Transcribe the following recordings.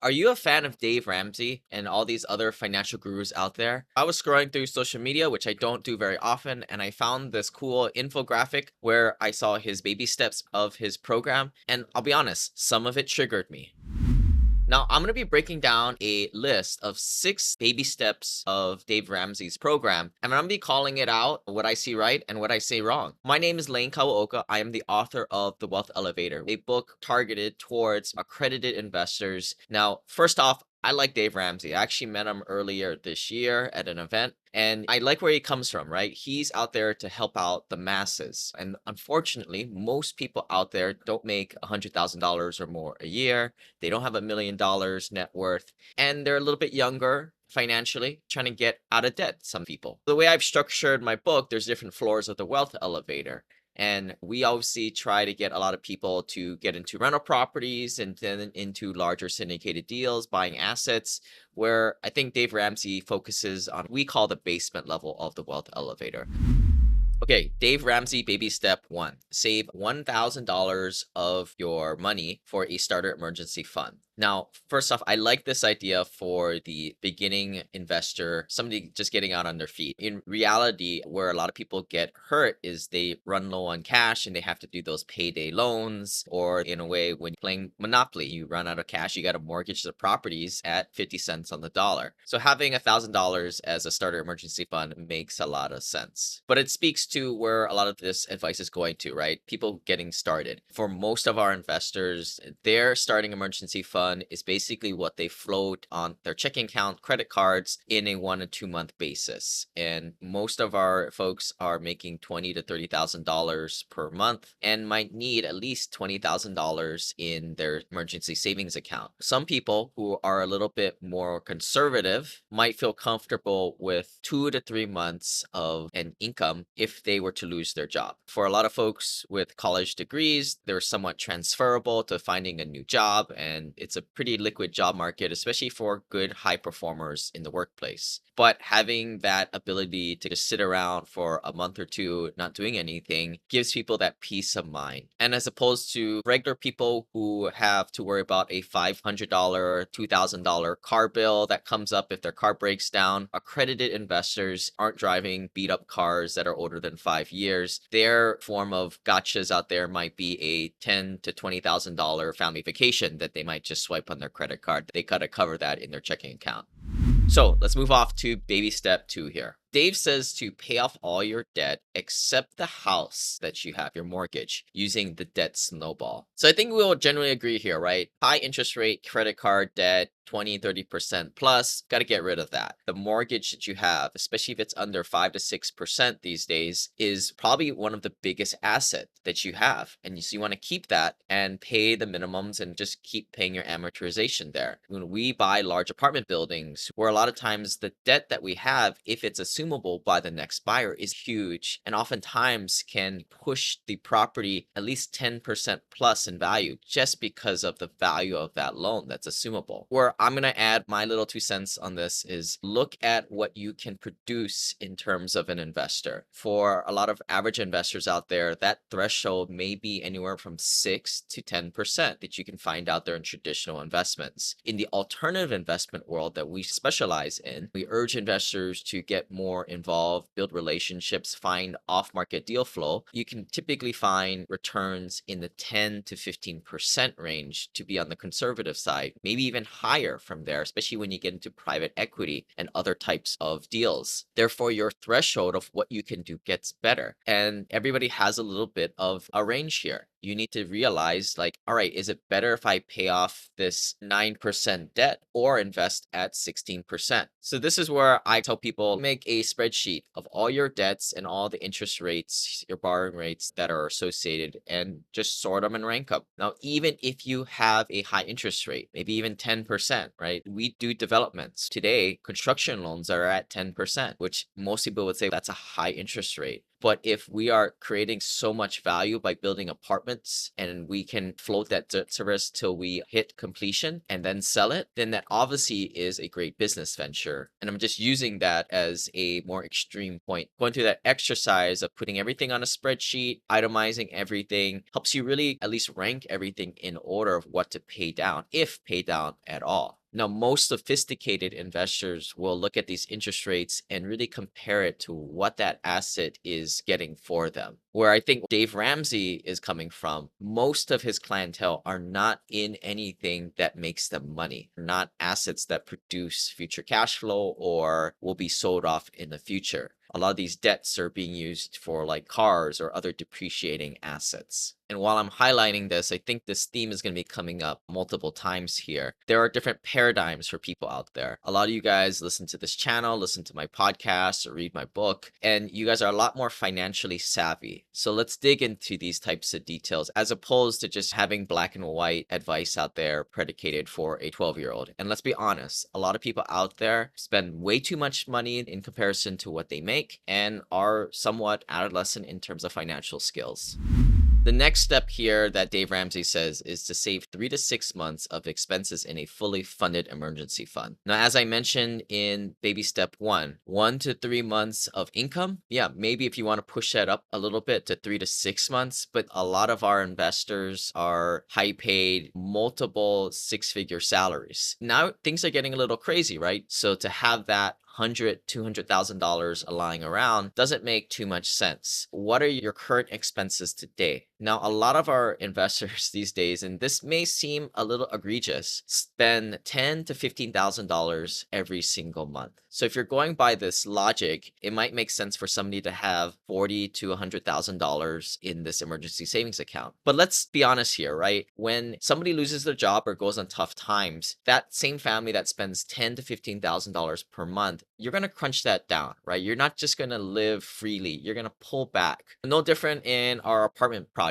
Are you a fan of Dave Ramsey and all these other financial gurus out there? I was scrolling through social media, which I don't do very often, and I found this cool infographic where I saw his baby steps of his program. And I'll be honest, some of it triggered me. Now, I'm going to be breaking down a list of 6 baby steps of Dave Ramsey's program, and I'm going to be calling it out what I see right and what I say wrong. My name is Lane Kawaoka. I am the author of The Wealth Elevator, a book targeted towards accredited investors. Now, first off, I like Dave Ramsey. I actually met him earlier this year at an event. And I like where he comes from, right? He's out there to help out the masses. And unfortunately, most people out there don't make $100,000 or more a year. They don't have $1 million net worth, and they're a little bit younger financially, trying to get out of debt, some people. The way I've structured my book, there's different floors of the wealth elevator. And we obviously try to get a lot of people to get into rental properties and then into larger syndicated deals, buying assets, where I think Dave Ramsey focuses on, we call the basement level of the wealth elevator. Okay, Dave Ramsey baby step 1. Save $1,000 of your money for a starter emergency fund. Now, first off, I like this idea for the beginning investor, somebody just getting out on their feet. In reality, where a lot of people get hurt is they run low on cash and they have to do those payday loans, or in a way, when playing Monopoly, you run out of cash, you got to mortgage the properties at 50 cents on the dollar. So having $1,000 as a starter emergency fund makes a lot of sense. But it speaks to where a lot of this advice is going to, right? People getting started. For most of our investors, their starting emergency fund is basically what they float on their checking account, credit cards in a 1 to 2 month basis. And most of our folks are making $20,000 to $30,000 per month and might need at least $20,000 in their emergency savings account. Some people who are a little bit more conservative might feel comfortable with 2 to 3 months of an income if they were to lose their job. For a lot of folks with college degrees, they're somewhat transferable to finding a new job, and it's a pretty liquid job market, especially for good high performers in the workplace. But having that ability to just sit around for a month or two not doing anything gives people that peace of mind. And as opposed to regular people who have to worry about a $500, $2,000 car bill that comes up if their car breaks down, accredited investors aren't driving beat up cars that are older than 5 years. Their form of gotchas out there might be a $10,000 to $20,000 family vacation that they might just swipe on their credit card. They gotta cover that in their checking account. So let's move off to baby step 2 here. Dave says to pay off all your debt except the house that you have, your mortgage, using the debt snowball. So I think we will generally agree here, right? High interest rate, credit card debt, 20, 30% plus, got to get rid of that. The mortgage that you have, especially if it's under 5 to 6% these days, is probably one of the biggest assets that you have. And so you want to keep that and pay the minimums and just keep paying your amortization there. When we buy large apartment buildings, where a lot of times the debt that we have, if it's assumable by the next buyer, is huge and oftentimes can push the property at least 10% plus in value just because of the value of that loan that's assumable. Where I'm going to add my little 2 cents on this is look at what you can produce in terms of an investor. For a lot of average investors out there, that threshold may be anywhere from 6 to 10% that you can find out there in traditional investments. In the alternative investment world that we specialize in, we urge investors to get more involved, build relationships, find off-market deal flow. You can typically find returns in the 10 to 15% range to be on the conservative side, maybe even higher from there, especially when you get into private equity and other types of deals. Therefore, your threshold of what you can do gets better. And everybody has a little bit of a range here. You need to realize, like, all right, is it better if I pay off this 9% debt or invest at 16%? So this is where I tell people, make a spreadsheet of all your debts and all the interest rates, your borrowing rates that are associated, and just sort them and rank them. Now, even if you have a high interest rate, maybe even 10%, right? We do developments. Today, construction loans are at 10%, which most people would say that's a high interest rate. But if we are creating so much value by building apartments and we can float that debt service till we hit completion and then sell it, then that obviously is a great business venture. And I'm just using that as a more extreme point. Going through that exercise of putting everything on a spreadsheet, itemizing everything, helps you really at least rank everything in order of what to pay down, if pay down at all. Now, most sophisticated investors will look at these interest rates and really compare it to what that asset is getting for them. Where I think Dave Ramsey is coming from, most of his clientele are not in anything that makes them money, not assets that produce future cash flow or will be sold off in the future. A lot of these debts are being used for like cars or other depreciating assets. And while I'm highlighting this, I think this theme is going to be coming up multiple times here. There are different paradigms for people out there. A lot of you guys listen to this channel, listen to my podcast, or read my book, and you guys are a lot more financially savvy. So let's dig into these types of details as opposed to just having black and white advice out there predicated for a 12-year-old. And let's be honest, a lot of people out there spend way too much money in comparison to what they make and are somewhat adolescent in terms of financial skills. The next step here that Dave Ramsey says is to save 3 to 6 months of expenses in a fully funded emergency fund. Now, as I mentioned in baby step 1 to 3 months of income. Yeah, maybe if you want to push that up a little bit to 3 to 6 months, but a lot of our investors are high paid, multiple six-figure salaries. Now things are getting a little crazy, right? So to have that $200,000 lying around doesn't make too much sense. What are your current expenses today? Now, a lot of our investors these days, and this may seem a little egregious, spend $10,000 to $15,000 every single month. So if you're going by this logic, it might make sense for somebody to have $40,000 to $100,000 in this emergency savings account. But let's be honest here, right? When somebody loses their job or goes on tough times, that same family that spends $10,000 to $15,000 per month, you're going to crunch that down, right? You're not just going to live freely. You're going to pull back. No different in our apartment projects.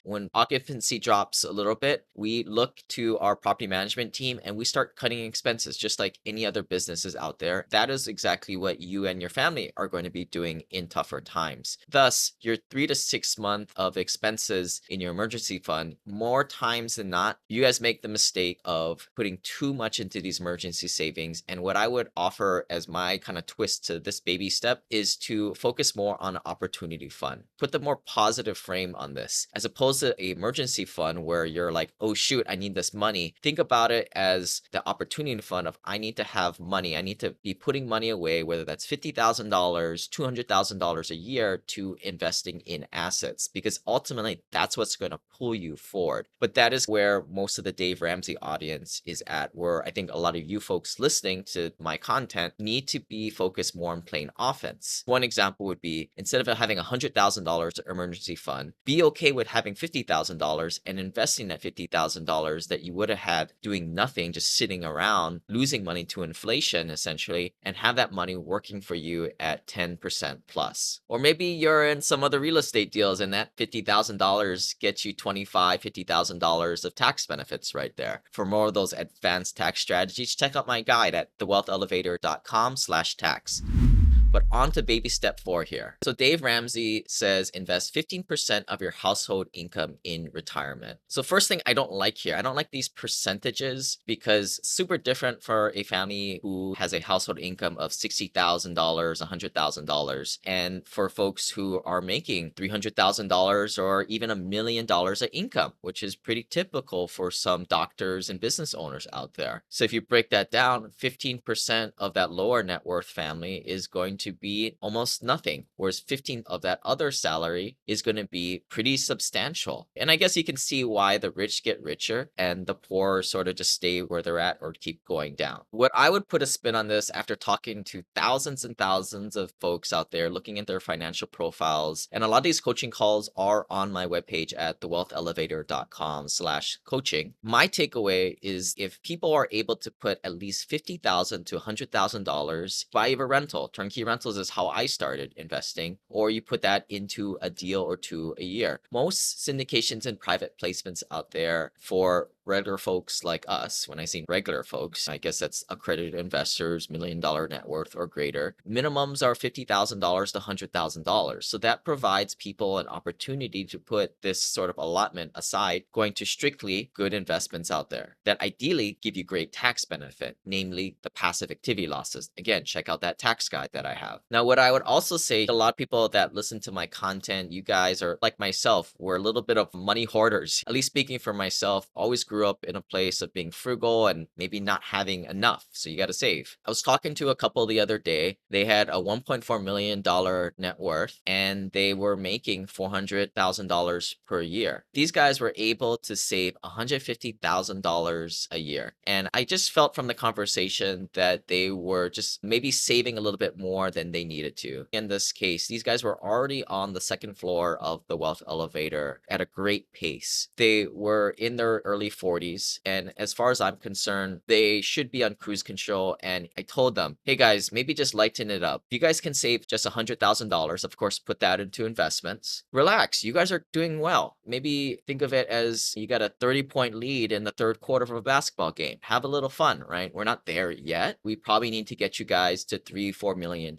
When occupancy drops a little bit, we look to our property management team and we start cutting expenses just like any other businesses out there. That is exactly what you and your family are going to be doing in tougher times. Thus, your 3 to 6 month of expenses in your emergency fund, more times than not, you guys make the mistake of putting too much into these emergency savings. And what I would offer as my kind of twist to this baby step is to focus more on an opportunity fund. Put the more positive frame on this, as opposed to an emergency fund where you're like, oh shoot, I need this money. Think about it as the opportunity fund of I need to have money. I need to be putting money away, whether that's $50,000, $200,000 a year to investing in assets, because ultimately that's what's going to pull you forward. But that is where most of the Dave Ramsey audience is at, where I think a lot of you folks listening to my content need to be focused more on playing offense. One example would be, instead of having $100,000 emergency fund, be okay with having $50,000 and investing that $50,000 that you would have had doing nothing, just sitting around, losing money to inflation essentially, and have that money working for you at 10% plus. Or maybe you're in some other real estate deals and that $50,000 gets you $25,000, $50,000 of tax benefits right there. For more of those advanced tax strategies, check out my guide at thewealthelevator.com/tax. But on to baby step 4 here. So Dave Ramsey says invest 15% of your household income in retirement. So first thing I don't like here, I don't like these percentages because super different for a family who has a household income of $60,000, $100,000, and for folks who are making $300,000 or even $1 million of income, which is pretty typical for some doctors and business owners out there. So if you break that down, 15% of that lower net worth family is going to be almost nothing, whereas 15 of that other salary is going to be pretty substantial. And I guess you can see why the rich get richer and the poor sort of just stay where they're at or keep going down. What I would put a spin on this after talking to thousands and thousands of folks out there looking at their financial profiles, and a lot of these coaching calls are on my webpage at thewealthelevator.com/coaching. My takeaway is if people are able to put at least $50,000 to $100,000, buy a rental, turnkey rentals is how I started investing, or you put that into a deal or two a year. Most syndications and private placements out there for regular folks like us, when I say regular folks, I guess that's accredited investors, $1 million net worth or greater, minimums are $50,000 to $100,000. So that provides people an opportunity to put this sort of allotment aside, going to strictly good investments out there that ideally give you great tax benefit, namely the passive activity losses. Again, check out that tax guide that I have. Now, what I would also say, a lot of people that listen to my content, you guys are like myself, we're a little bit of money hoarders. At least speaking for myself, always grew up in a place of being frugal and maybe not having enough. So you got to save. I was talking to a couple the other day. They had a $1.4 million net worth and they were making $400,000 per year. These guys were able to save $150,000 a year. And I just felt from the conversation that they were just maybe saving a little bit more than they needed to. In this case, these guys were already on the second floor of the wealth elevator at a great pace. They were in their early 40s. And as far as I'm concerned, they should be on cruise control. And I told them, hey guys, maybe just lighten it up. If you guys can save just $100,000, of course, put that into investments. Relax. You guys are doing well. Maybe think of it as you got a 30-point lead in the third quarter of a basketball game. Have a little fun, right? We're not there yet. We probably need to get you guys to $3-4 million,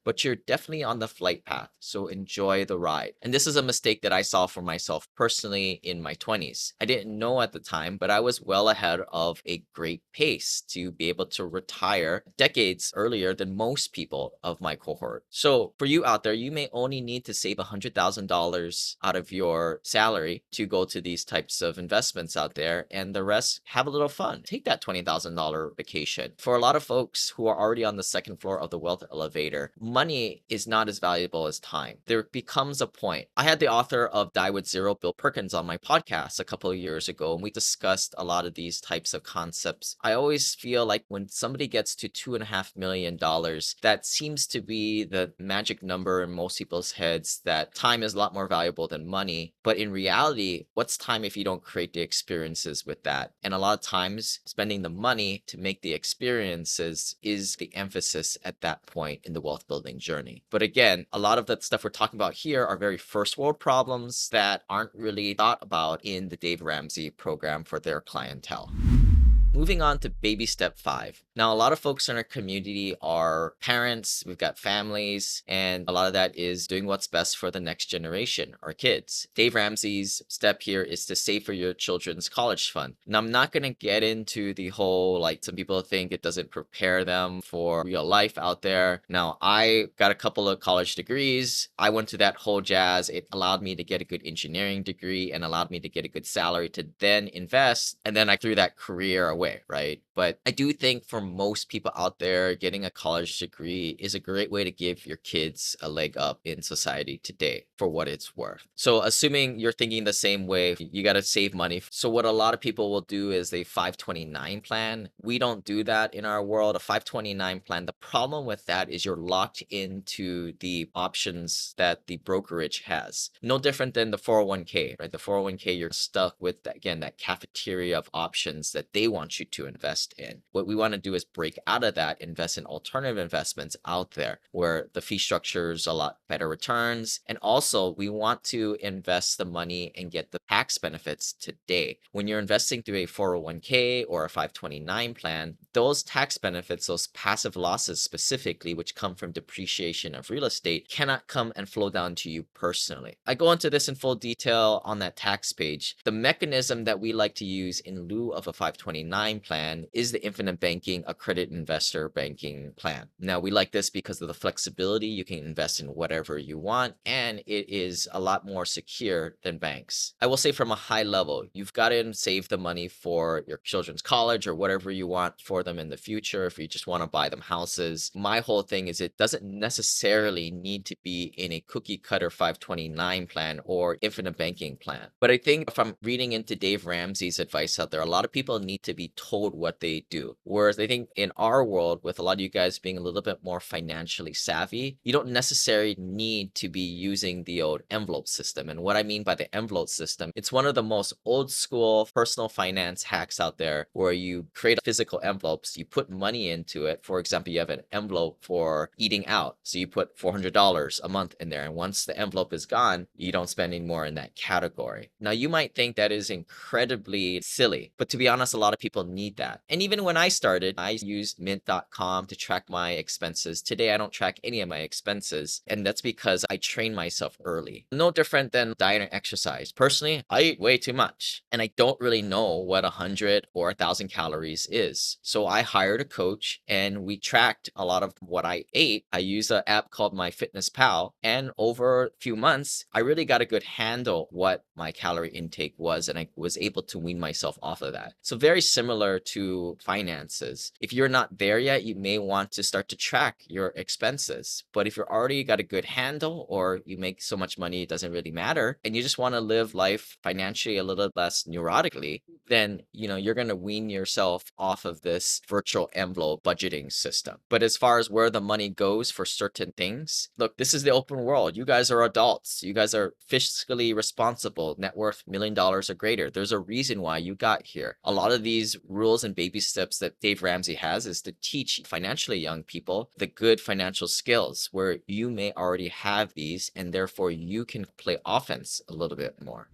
but you're definitely on the flight path. So enjoy the ride. And this is a mistake that I saw for myself personally in my 20s. I didn't know at the time, but I was well ahead of a great pace to be able to retire decades earlier than most people of my cohort. So for you out there, you may only need to save $100,000 out of your salary to go to these types of investments out there, and the rest, have a little fun. Take that $20,000 vacation. For a lot of folks who are already on the second floor of the wealth elevator, money is not as valuable as time. There becomes a point. I had the author of Die with Zero, Bill Perkins, on my podcast a couple of years ago, and we discussed a lot of these types of concepts. I always feel like when somebody gets to $2.5 million, that seems to be the magic number in most people's heads, that time is a lot more valuable than money. But in reality, what's time if you don't create the experiences with that? And a lot of times, spending the money to make the experiences is the emphasis at that point in the wealth building journey. But again, a lot of the stuff we're talking about here are very first world problems that aren't really thought about in the Dave Ramsey program for their clientele. Moving on to baby step 5. Now, a lot of folks in our community are parents, we've got families, and a lot of that is doing what's best for the next generation, our kids. Dave Ramsey's step here is to save for your children's college fund. Now, I'm not going to get into the whole, like, some people think it doesn't prepare them for real life out there. Now, I got a couple of college degrees. I went to that whole jazz. It allowed me to get a good engineering degree and allowed me to get a good salary to then invest. And then I threw that career away, right? But I do think for most people out there, getting a college degree is a great way to give your kids a leg up in society today, for what it's worth. So assuming you're thinking the same way, you got to save money. So what a lot of people will do is a 529 plan. We don't do that in our world. A 529 plan, the problem with that is you're locked into the options that the brokerage has. No different than the 401k, right? The 401k, you're stuck with, again, that cafeteria of options that they want you to invest in. What we want to do is break out of that, invest in alternative investments out there where the fee structure is a lot better returns. And also we want to invest the money and get the tax benefits today. When you're investing through a 401k or a 529 plan, those tax benefits, those passive losses specifically, which come from depreciation of real estate, cannot come and flow down to you personally. I go into this in full detail on that tax page. The mechanism that we like to use in lieu of a 529 plan is the infinite banking accredited investor banking plan. Now, we like this because of the flexibility. You can invest in whatever you want, and it is a lot more secure than banks. I will say from a high level, you've got to save the money for your children's college or whatever you want for them in the future. If you just want to buy them houses, my whole thing is it doesn't necessarily need to be in a cookie cutter 529 plan or infinite banking plan. But I think if I'm reading into Dave Ramsey's advice out there, a lot of people need to be told what they they do. Whereas I think in our world, with a lot of you guys being a little bit more financially savvy, you don't necessarily need to be using the old envelope system. And what I mean by the envelope system, it's one of the most old school personal finance hacks out there where you create physical envelopes, you put money into it. For example, you have an envelope for eating out. So you put $400 a month in there. And once the envelope is gone, you don't spend any more in that category. Now, you might think that is incredibly silly, but to be honest, a lot of people need that. And even when I started, I used mint.com to track my expenses. Today, I don't track any of my expenses. And that's because I trained myself early. No different than diet and exercise. Personally, I eat way too much and I don't really know what 100 or 1,000 calories is. So I hired a coach and we tracked a lot of what I ate. I used an app called MyFitnessPal, and over a few months, I really got a good handle what my calorie intake was, and I was able to wean myself off of that. So very similar to finances. If you're not there yet, you may want to start to track your expenses. But if you're already got a good handle, or you make so much money it doesn't really matter, and you just want to live life financially a little less neurotically, then you're going to wean yourself off of this virtual envelope budgeting system. But as far as where the money goes for certain things, look, this is the open world. You guys are adults. You guys are fiscally responsible, net worth $1 million or greater. There's a reason why you got here. A lot of these rules and baby steps that Dave Ramsey has is to teach financially young people the good financial skills where you may already have these, and therefore you can play offense a little bit more.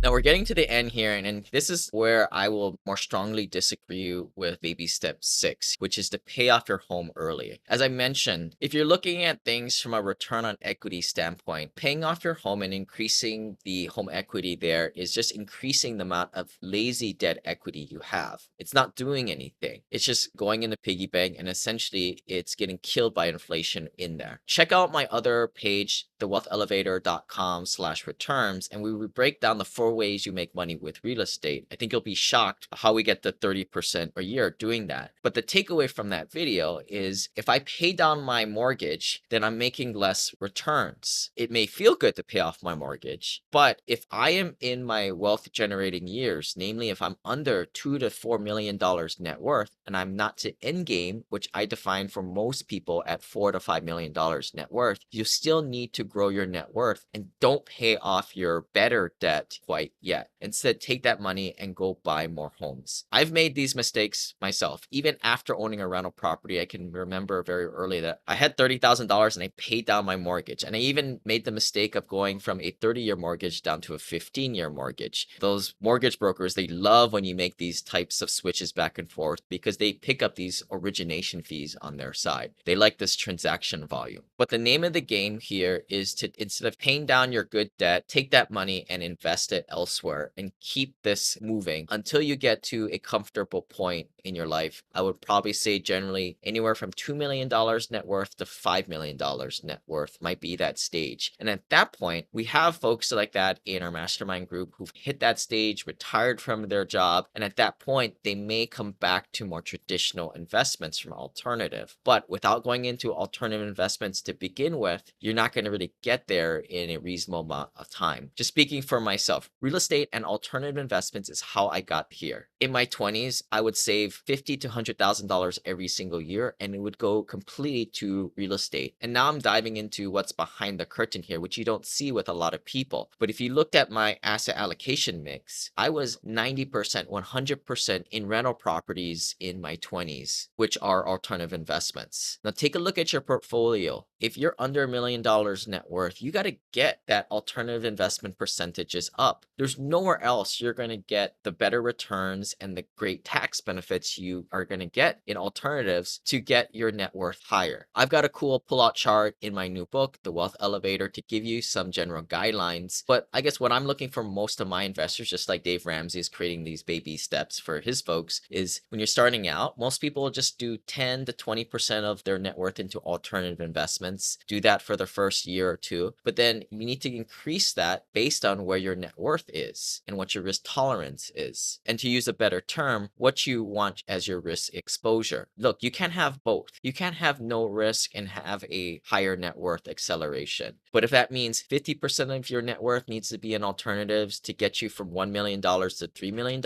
Now we're getting to the end here, and this is where I will more strongly disagree with baby step 6, which is to pay off your home early. As I mentioned, if you're looking at things from a return on equity standpoint, paying off your home and increasing the home equity there is just increasing the amount of lazy debt equity you have. It's not doing anything. It's just going in the piggy bank, and essentially it's getting killed by inflation in there. Check out my other page, thewealthelevator.com/returns, and we will break down the 4 ways you make money with real estate. I think you'll be shocked how we get to 30% a year doing that. But the takeaway from that video is if I pay down my mortgage, then I'm making less returns. It may feel good to pay off my mortgage, but if I am in my wealth generating years, namely if I'm under $2 to $4 million net worth, and I'm not to end game, which I define for most people at $4 to $5 million net worth, you still need to grow your net worth, and don't pay off your better debt quite yet. Instead, take that money and go buy more homes. I've made these mistakes myself. Even after owning a rental property, I can remember very early that I had $30,000 and I paid down my mortgage. And I even made the mistake of going from a 30-year mortgage down to a 15-year mortgage. Those mortgage brokers, they love when you make these types of switches back and forth because they pick up these origination fees on their side. They like this transaction volume. But the name of the game here is to, instead of paying down your good debt, take that money and invest it elsewhere and keep this moving until you get to a comfortable point in your life. I would probably say generally anywhere from $2 million net worth to $5 million net worth might be that stage. And at that point, we have folks like that in our mastermind group who've hit that stage, retired from their job. And at that point, they may come back to more traditional investments from alternative. But without going into alternative investments to begin with, you're not going to really get there in a reasonable amount of time. Just speaking for myself, real estate and alternative investments is how I got here. In my 20s, I would save $50,000 to $100,000 every single year, and it would go completely to real estate. And now I'm diving into what's behind the curtain here, which you don't see with a lot of people. But if you looked at my asset allocation mix, I was 90%, 100% in rental properties in my 20s, which are alternative investments. Now take a look at your portfolio. If you're under $1 million net worth, you got to get that alternative investment percentages up. There's nowhere else you're going to get the better returns and the great tax benefits you are going to get in alternatives to get your net worth higher. I've got a cool pull-out chart in my new book, The Wealth Elevator, to give you some general guidelines. But I guess what I'm looking for most of my investors, just like Dave Ramsey is creating these baby steps for his folks, is when you're starting out, most people will just do 10 to 20% of their net worth into alternative investments. Do that for the first year or two. But then you need to increase that based on where your net worth is and what your risk tolerance is. And to use a better term, what you want much as your risk exposure. Look, you can't have both. You can't have no risk and have a higher net worth acceleration. But if that means 50% of your net worth needs to be in alternatives to get you from $1 million to $3 million,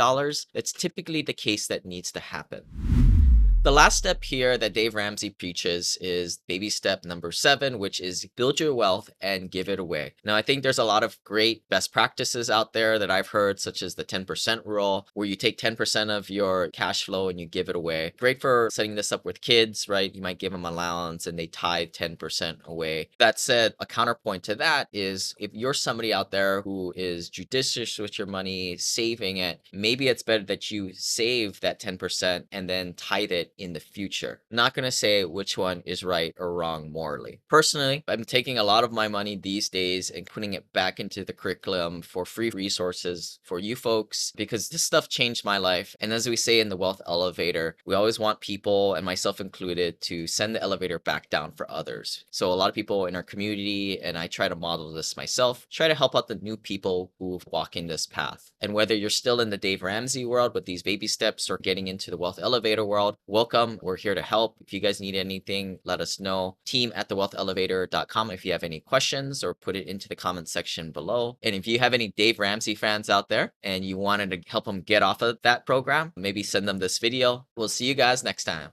that's typically the case that needs to happen. The last step here that Dave Ramsey preaches is baby step number 7, which is build your wealth and give it away. Now, I think there's a lot of great best practices out there that I've heard, such as the 10% rule, where you take 10% of your cash flow and you give it away. Great for setting this up with kids, right? You might give them allowance and they tithe 10% away. That said, a counterpoint to that is if you're somebody out there who is judicious with your money, saving it, maybe it's better that you save that 10% and then tithe it in the future. I'm not going to say which one is right or wrong morally. Personally, I'm taking a lot of my money these days and putting it back into the curriculum for free resources for you folks because this stuff changed my life. And as we say in the wealth elevator, we always want people, and myself included, to send the elevator back down for others. So a lot of people in our community, and I try to model this myself, try to help out the new people who walk in this path. And whether you're still in the Dave Ramsey world with these baby steps or getting into the wealth elevator world, welcome. We're here to help. If you guys need anything, let us know. team@thewealthelevator.com if you have any questions, or put it into the comment section below. And if you have any Dave Ramsey fans out there and you wanted to help them get off of that program, maybe send them this video. We'll see you guys next time.